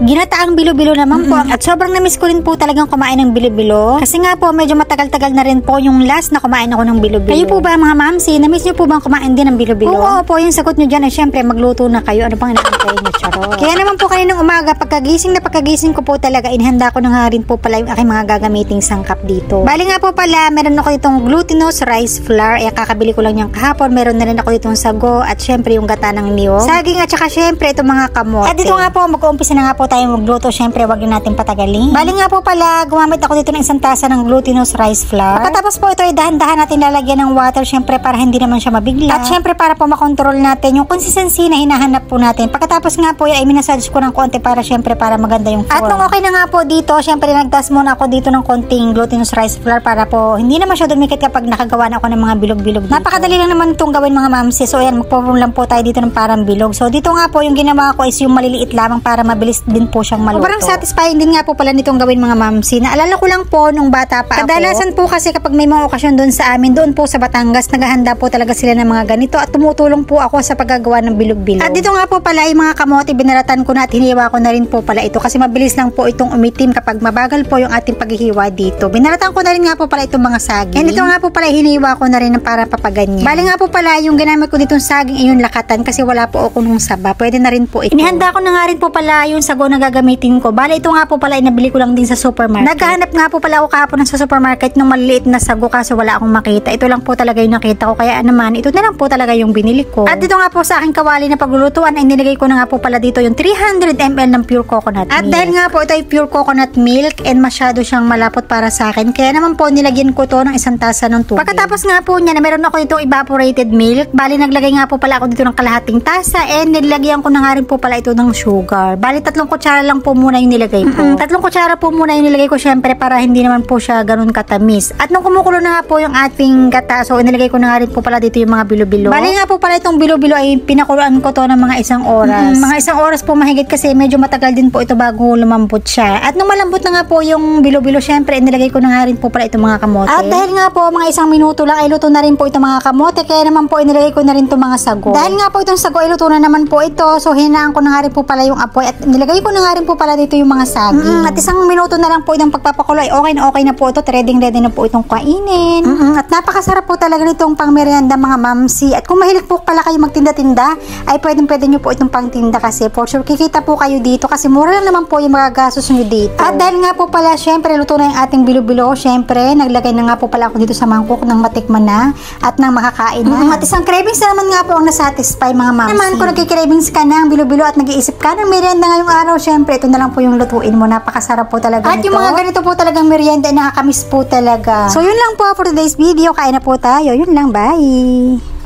ginataang bilo-bilo naman po. At sobrang namiss ko rin po talagang kumain ng bilo-bilo. Kasi nga po, medyo matagal-tagal na rin po yung last na kumain ako ng bilo-bilo. Kayo po ba mga mamsi, namiss nyo po bang kumain din ng bilo-bilo? Oo po, yung sagot nyo dyan ay syempre magluto na kayo. Ano pang inaantay nyo, charot. Kaya naman po kaninang umaga, pagkagising ko po talaga, inihanda ko na nga rin po pala yung aking mga gagamiting sangkap dito. Bali nga po pala, meron ako itong glutinous rice flour. Kakabili ko lang yung kahapon. Meron na rin ako itong sago at syempre yung gata ng niyog, saging at saka syempre itong mga kamote. At dito nga po, mag-uumpisa na nga po tayo magluto. Syempre, wag na natin patagalin. Bali nga po pala, gumamit ako dito ng isang tasa ng glutinous rice flour. Pagkatapos po ito ay dahan-dahan natin lalagyan ng water, syempre para hindi naman siya mabigla. At syempre para po makontrol natin yung consistency na hinahanap po natin. Pagkatapos nga po ay minasage ko ng konti para syempre para maganda yung form. At nung okay na nga po dito, syempre nagtas muna ako dito ng konting glutinous rice flour para po hindi naman siya dumikit kapag nakagawa na ako ng mga bilog-bilog dito. Napakadali lang naman itong gawin mga mamsi. So ayan, magpo-form lang po tayo dito ng parang bilog. So dito nga po yung ginawa ko is yung maliliit lamang para mabilis din po siyang maluto. Sobrang satisfying din nga po pala nitong gawin mga mamsi. Naalala ko lang po nung bata pa ako. Kadalasan po kasi kapag may mga okasyon doon sa amin, doon po sa Batangas, naghahanda po talaga sila ng mga ganito at tumutulong po ako sa paggagawa ng bilog-bilog. At dito nga po pala yung mga kamote, binaratan ko na at hiniwa ko na rin po pala ito kasi mabilis lang po itong umitim kapag mabagal po yung ating paghihiwa dito. Binaratan ko na rin nga po pala itong mga saging. And ito nga po pala hiniwa ko na rin para papaganyan. Bali nga po pala yung ginamit ko ditong saging ay yung lakatan kasi wala po ako nung saba. Pwede na rin po ito. Inihanda ko na nga rin po pala yung sago na gagamitin ko. Bali ito nga po pala inabili ko lang din sa supermarket. Naghahanap nga po pala ako kahapon sa supermarket ng maliliit na sago kasi wala akong makita. Ito lang po talaga yung nakita ko. Kaya naman ito na lang po talaga yung binili ko. At dito nga po sa aking kawali na paglulutuan ay nilagay ko na nga po pala dito yung 300 ml ng pure coconut milk. At dahil nga po ito ay pure coconut milk and masyado siyang malapot para sa akin. Kaya naman po nilagyan ko to ng isang tasa ng tubig. Pagkatapos nga po niya na meron ako itong evaporated milk. Bali naglagay nga po pala ako dito ng kalahating tasa and nilagyan ko na nga rin po pala ito ng sugar. Bali 3 kutsara lang po muna yung nilagay ko. 3 kutsara po muna yung nilagay ko syempre para hindi naman po siya ganun katamis. At nung kumukulo na nga po yung ating gata, so inilagay ko na nga rin po pala dito yung mga bilo-bilo. Bali nga po pala itong bilo-bilo ay pinakuluan ko to ng mga 1 oras. Mga 1 oras po mahigit kasi medyo matagal din po ito bago lumambot siya. At nung malambot na nga po yung bilo-bilo, syempre inilagay ko na nga rin po pala itong mga kamote. At dahil nga po mga 1 minuto lang ay luto na rin po itong mga kamote, kaya naman po inilagay ko na rin itong mga sago. Dahil nga po itong sago ay luto na naman po ito, so hinaan ko na nga rin po pala yung apoy at nilagay ko na nga rin po pala dito yung mga saging. At 1 minuto na lang po itong pagpapakulo ay okay na po ito, ready na po itong kainin. At napakasarap po talaga nitong pang merienda mga mamsi. At kung mahilig po pala kayo magtinda-tinda, ay pwede nyo po itong pangtinda kasi for sure kikita po kayo dito kasi mura lang naman po yung mga gastos nyo dito. At dahil nga po pala syempre luto na yung ating bilo-bilo, syempre naglagay na nga po pala ako dito sa mangkok ng matikman na at nang makakain na. At isang cravings na naman nga po ang nasatisfy mga mamsi. Naman kung nagki-cravings ka ng bilo-bilo at nag-iisip ka ng merienda ngayong araw, syempre ito na lang po yung lutuin mo. Napakasarap po talaga at nito. Yung mga ganito po talagang merienda nakakamiss po talaga. So yun lang po for today's video. Kain na po tayo. Yun lang. Bye!